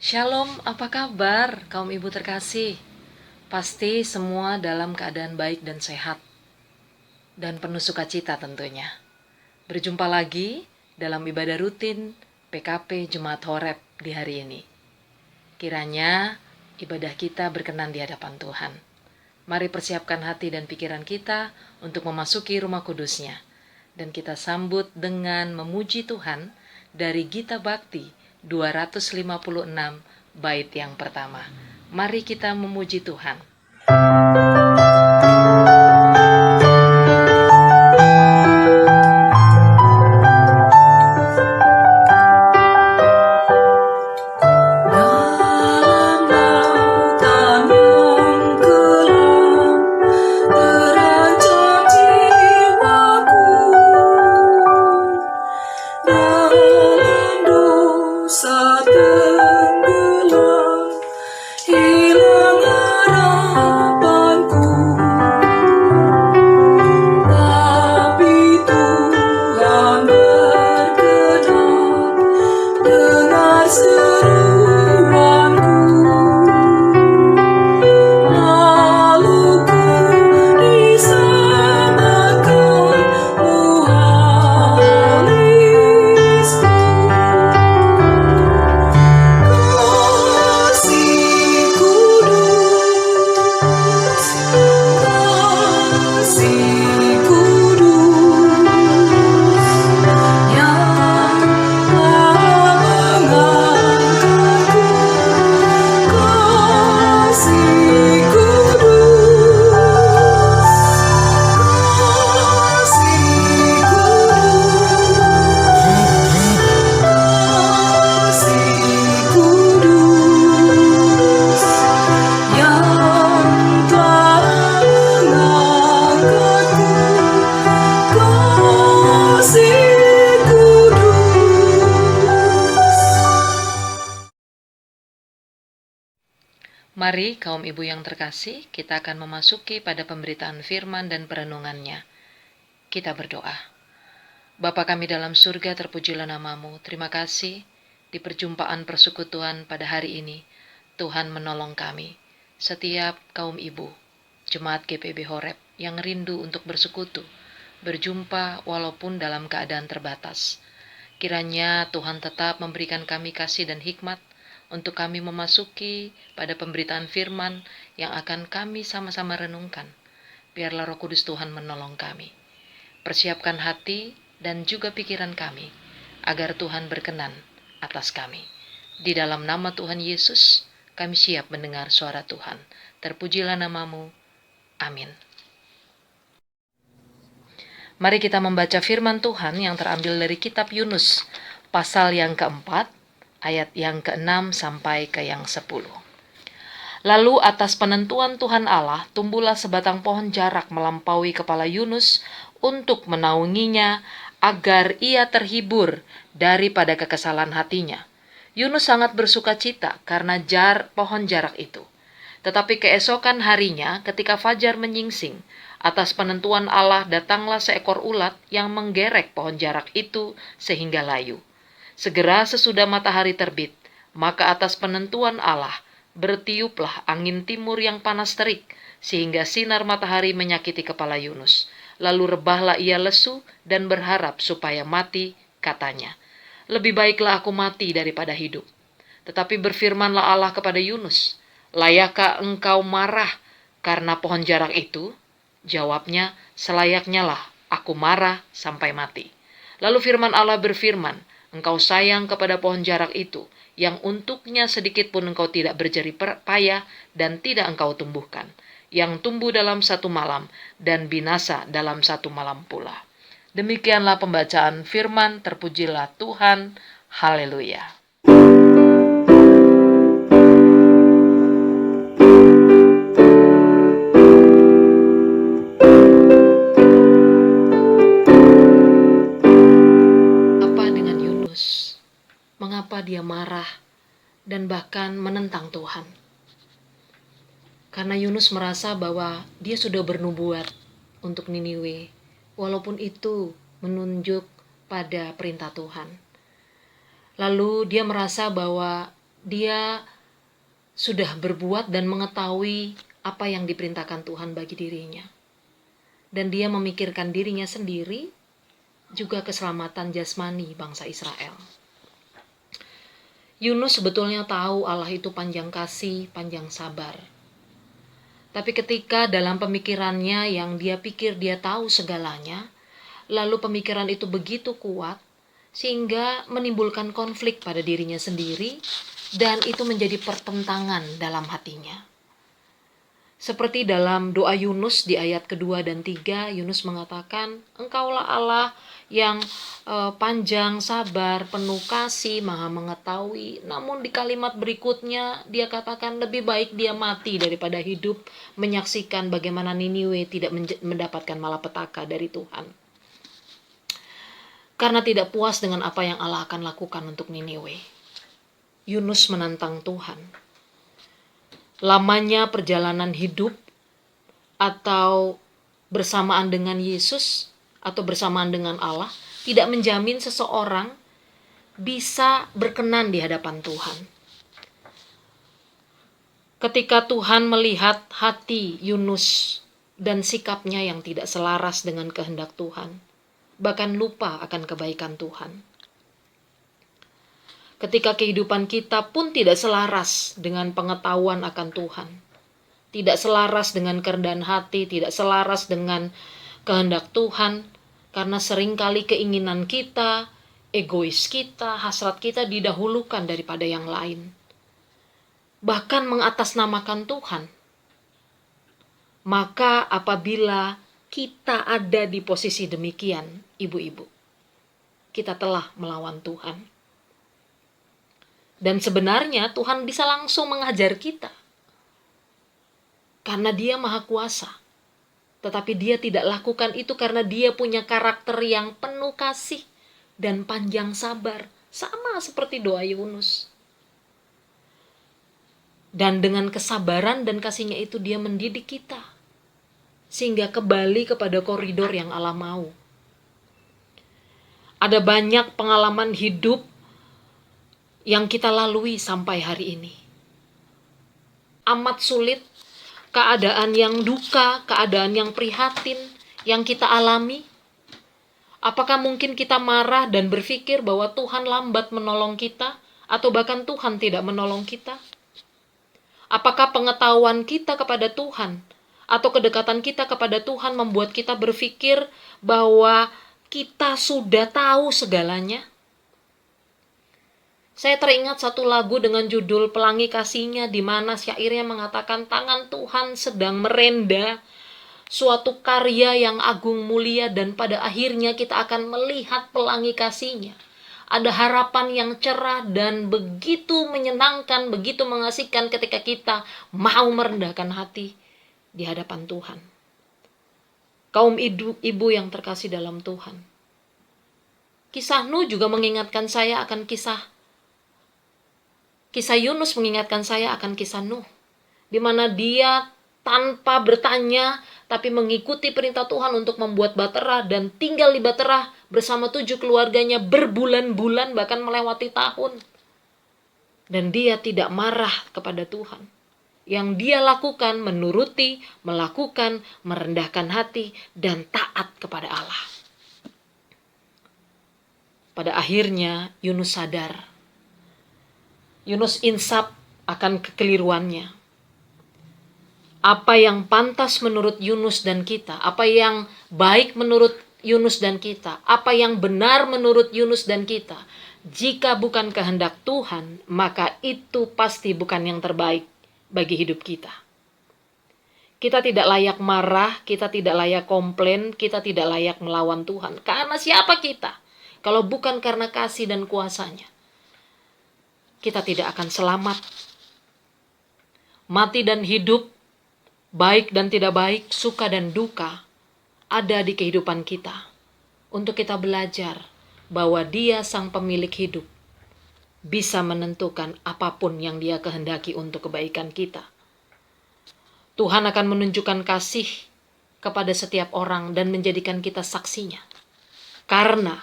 Shalom, apa kabar kaum ibu terkasih? Pasti semua dalam keadaan baik dan sehat, dan penuh sukacita tentunya. Berjumpa lagi dalam ibadah rutin PKP Jemaat Horeb di hari ini. Kiranya ibadah kita berkenan di hadapan Tuhan. Mari persiapkan hati dan pikiran kita untuk memasuki rumah kudusnya. Dan kita sambut dengan memuji Tuhan dari Gita Bakti 256 bait yang pertama. Mari kita memuji Tuhan. Mari kaum ibu yang terkasih, kita akan memasuki pada pemberitaan firman dan perenungannya. Kita berdoa. Bapa kami dalam surga, terpujilah namamu. Terima kasih di perjumpaan persekutuan pada hari ini. Tuhan menolong kami, setiap kaum ibu, Jemaat GPB Horeb yang rindu untuk bersekutu, berjumpa walaupun dalam keadaan terbatas. Kiranya Tuhan tetap memberikan kami kasih dan hikmat untuk kami memasuki pada pemberitaan firman yang akan kami sama-sama renungkan. Biarlah Roh Kudus Tuhan menolong kami. Persiapkan hati dan juga pikiran kami, agar Tuhan berkenan atas kami. Di dalam nama Tuhan Yesus, kami siap mendengar suara Tuhan. Terpujilah namamu. Amin. Mari kita membaca firman Tuhan yang terambil dari kitab Yunus, pasal yang keempat, ayat yang ke-6 sampai ke yang 10. Lalu atas penentuan Tuhan Allah, tumbuhlah sebatang pohon jarak melampaui kepala Yunus untuk menaunginya agar ia terhibur daripada kekesalan hatinya. Yunus sangat bersuka cita karena pohon jarak itu. Tetapi keesokan harinya ketika fajar menyingsing, atas penentuan Allah datanglah seekor ulat yang menggerek pohon jarak itu sehingga layu. Segera sesudah matahari terbit, maka atas penentuan Allah bertiuplah angin timur yang panas terik, sehingga sinar matahari menyakiti kepala Yunus. Lalu rebahlah ia lesu dan berharap supaya mati, katanya. Lebih baiklah aku mati daripada hidup. Tetapi berfirmanlah Allah kepada Yunus, layakkah engkau marah karena pohon jarak itu? Jawabnya, selayaknya lah aku marah sampai mati. Lalu firman Allah berfirman, engkau sayang kepada pohon jarak itu, yang untuknya sedikit pun engkau tidak berjerih payah dan tidak engkau tumbuhkan, yang tumbuh dalam satu malam dan binasa dalam satu malam pula. Demikianlah pembacaan firman, terpujilah Tuhan. Haleluya. Mengapa dia marah dan bahkan menentang Tuhan? Karena Yunus merasa bahwa dia sudah bernubuat untuk Niniwe, walaupun itu menunjuk pada perintah Tuhan. Lalu dia merasa bahwa dia sudah berbuat dan mengetahui apa yang diperintahkan Tuhan bagi dirinya. Dan dia memikirkan dirinya sendiri, juga keselamatan jasmani bangsa Israel. Yunus sebetulnya tahu Allah itu panjang kasih, panjang sabar. Tapi ketika dalam pemikirannya yang dia pikir dia tahu segalanya, lalu pemikiran itu begitu kuat, sehingga menimbulkan konflik pada dirinya sendiri, dan itu menjadi pertentangan dalam hatinya. Seperti dalam doa Yunus di ayat kedua dan 3, Yunus mengatakan, Engkaulah Allah yang panjang sabar, penuh kasih, maha mengetahui. Namun di kalimat berikutnya dia katakan lebih baik dia mati daripada hidup, menyaksikan bagaimana Niniwe tidak mendapatkan malapetaka dari Tuhan. Karena tidak puas dengan apa yang Allah akan lakukan untuk Niniwe, Yunus menantang Tuhan. Lamanya perjalanan hidup atau bersamaan dengan Yesus atau bersamaan dengan Allah tidak menjamin seseorang bisa berkenan di hadapan Tuhan. Ketika Tuhan melihat hati Yunus dan sikapnya yang tidak selaras dengan kehendak Tuhan, bahkan lupa akan kebaikan Tuhan. Ketika kehidupan kita pun tidak selaras dengan pengetahuan akan Tuhan, tidak selaras dengan kerendahan hati, tidak selaras dengan kehendak Tuhan, karena seringkali keinginan kita, egois kita, hasrat kita didahulukan daripada yang lain, bahkan mengatasnamakan Tuhan. Maka apabila kita ada di posisi demikian, ibu-ibu, kita telah melawan Tuhan. Dan sebenarnya Tuhan bisa langsung mengajar kita, karena Dia Maha Kuasa. Tetapi Dia tidak lakukan itu karena Dia punya karakter yang penuh kasih dan panjang sabar, sama seperti doa Yunus. Dan dengan kesabaran dan kasih-Nya itu Dia mendidik kita, sehingga kembali kepada koridor yang Allah mau. Ada banyak pengalaman hidup yang kita lalui sampai hari ini. Amat sulit, keadaan yang duka, keadaan yang prihatin yang kita alami. Apakah mungkin kita marah dan berpikir bahwa Tuhan lambat menolong kita, atau bahkan Tuhan tidak menolong kita? Apakah pengetahuan kita kepada Tuhan atau kedekatan kita kepada Tuhan membuat kita berpikir bahwa kita sudah tahu segalanya? Saya teringat satu lagu dengan judul Pelangi Kasih-Nya, di mana syairnya mengatakan tangan Tuhan sedang merenda suatu karya yang agung mulia, dan pada akhirnya kita akan melihat pelangi kasih-Nya. Ada harapan yang cerah dan begitu menyenangkan, begitu mengasihkan ketika kita mau merendahkan hati di hadapan Tuhan. Kaum ibu yang terkasih dalam Tuhan, kisah Nuh juga mengingatkan saya akan kisah Yunus, mengingatkan saya akan kisah Nuh, di mana dia tanpa bertanya tapi mengikuti perintah Tuhan untuk membuat bahtera dan tinggal di bahtera bersama 7 keluarganya berbulan-bulan, bahkan melewati tahun. Dan dia tidak marah kepada Tuhan. Yang dia lakukan menuruti, melakukan, merendahkan hati dan taat kepada Allah. Pada akhirnya Yunus sadar. Yunus insaf akan kekeliruannya. Apa yang pantas menurut Yunus dan kita, apa yang baik menurut Yunus dan kita, apa yang benar menurut Yunus dan kita, jika bukan kehendak Tuhan, maka itu pasti bukan yang terbaik bagi hidup kita. Kita tidak layak marah, kita tidak layak komplain, kita tidak layak melawan Tuhan. Karena siapa kita? Kalau bukan karena kasih dan kuasa-Nya, kita tidak akan selamat. Mati dan hidup, baik dan tidak baik, suka dan duka, ada di kehidupan kita. Untuk kita belajar bahwa Dia sang pemilik hidup, bisa menentukan apapun yang Dia kehendaki untuk kebaikan kita. Tuhan akan menunjukkan kasih kepada setiap orang dan menjadikan kita saksinya. Karena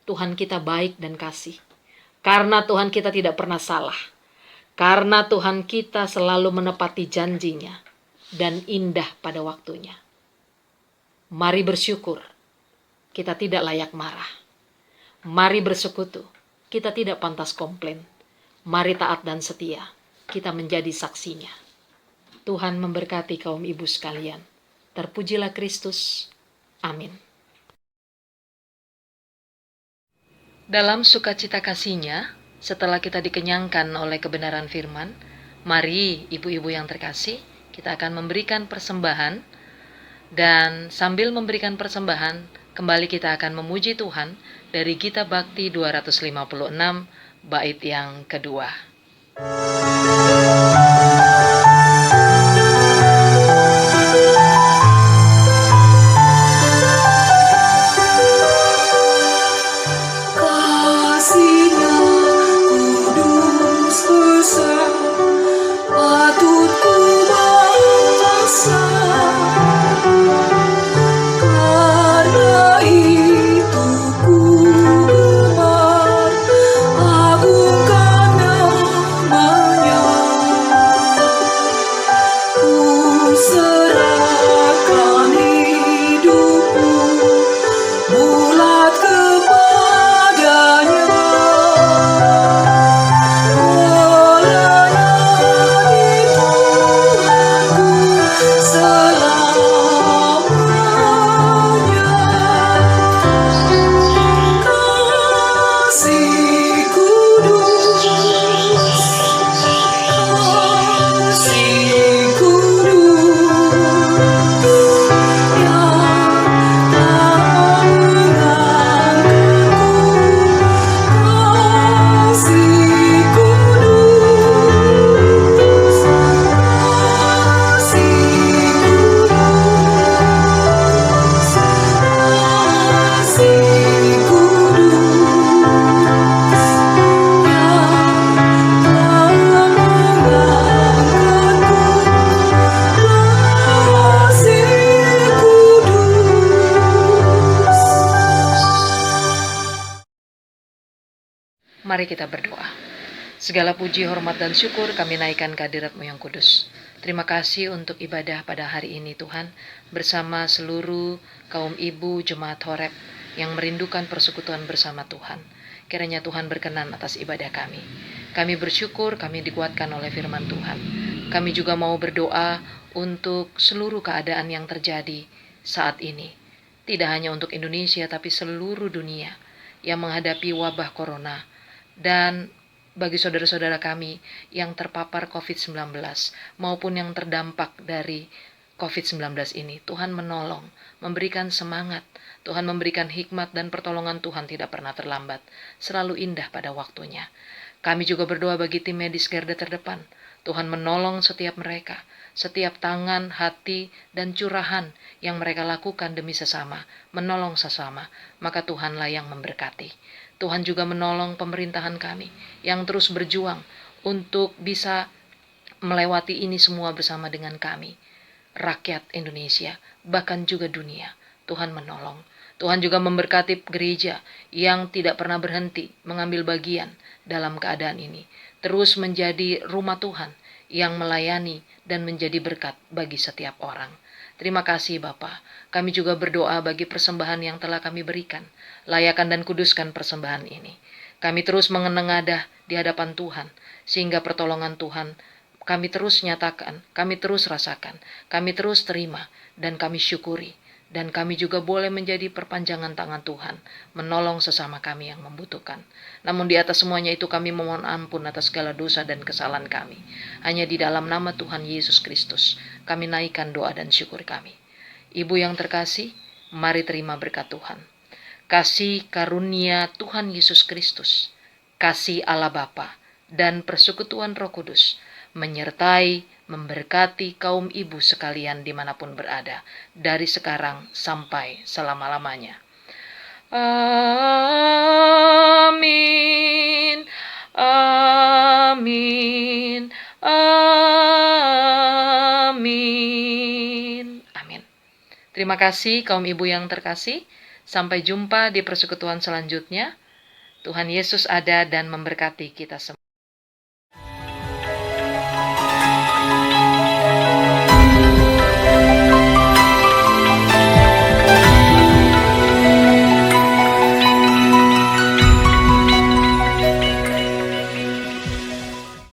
Tuhan kita baik dan kasih. Karena Tuhan kita tidak pernah salah. Karena Tuhan kita selalu menepati janjinya dan indah pada waktunya. Mari bersyukur, kita tidak layak marah. Mari bersekutu, kita tidak pantas komplain. Mari taat dan setia, kita menjadi saksinya. Tuhan memberkati kaum ibu sekalian. Terpujilah Kristus. Amin. Dalam sukacita kasih-Nya, setelah kita dikenyangkan oleh kebenaran firman, mari ibu-ibu yang terkasih, kita akan memberikan persembahan. Dan sambil memberikan persembahan, kembali kita akan memuji Tuhan dari Gita Bakti 256, bait yang kedua. Mari kita berdoa. Segala puji, hormat, dan syukur kami naikkan ke hadirat-Mu yang kudus. Terima kasih untuk ibadah pada hari ini Tuhan, bersama seluruh kaum ibu Jemaat Horeb yang merindukan persekutuan bersama Tuhan. Kiranya Tuhan berkenan atas ibadah kami. Kami bersyukur, kami dikuatkan oleh firman Tuhan. Kami juga mau berdoa untuk seluruh keadaan yang terjadi saat ini. Tidak hanya untuk Indonesia, tapi seluruh dunia yang menghadapi wabah corona. Dan bagi saudara-saudara kami yang terpapar COVID-19 maupun yang terdampak dari COVID-19 ini, Tuhan menolong, memberikan semangat, Tuhan memberikan hikmat, dan pertolongan Tuhan tidak pernah terlambat, selalu indah pada waktunya. Kami juga berdoa bagi tim medis garda terdepan. Tuhan menolong setiap mereka, setiap tangan, hati, dan curahan yang mereka lakukan demi sesama, menolong sesama, maka Tuhanlah yang memberkati. Tuhan juga menolong pemerintahan kami yang terus berjuang untuk bisa melewati ini semua bersama dengan kami, rakyat Indonesia, bahkan juga dunia. Tuhan menolong. Tuhan juga memberkati gereja yang tidak pernah berhenti mengambil bagian dalam keadaan ini, terus menjadi rumah Tuhan yang melayani dan menjadi berkat bagi setiap orang. Terima kasih Bapa. Kami juga berdoa bagi persembahan yang telah kami berikan. Layakan dan kuduskan persembahan ini. Kami terus mengenengadah di hadapan Tuhan, sehingga pertolongan Tuhan kami terus nyatakan, kami terus rasakan, kami terus terima, dan kami syukuri. Dan kami juga boleh menjadi perpanjangan tangan Tuhan, menolong sesama kami yang membutuhkan. Namun di atas semuanya itu kami memohon ampun atas segala dosa dan kesalahan kami. Hanya di dalam nama Tuhan Yesus Kristus, kami naikkan doa dan syukur kami. Ibu yang terkasih, mari terima berkat Tuhan. Kasih karunia Tuhan Yesus Kristus, kasih Allah Bapa, dan persekutuan Roh Kudus, menyertai, memberkati kaum ibu sekalian dimanapun berada, dari sekarang sampai selama-lamanya. Amin, amin, amin, amin. Terima kasih kaum ibu yang terkasih. Sampai jumpa di persekutuan selanjutnya. Tuhan Yesus ada dan memberkati kita semua.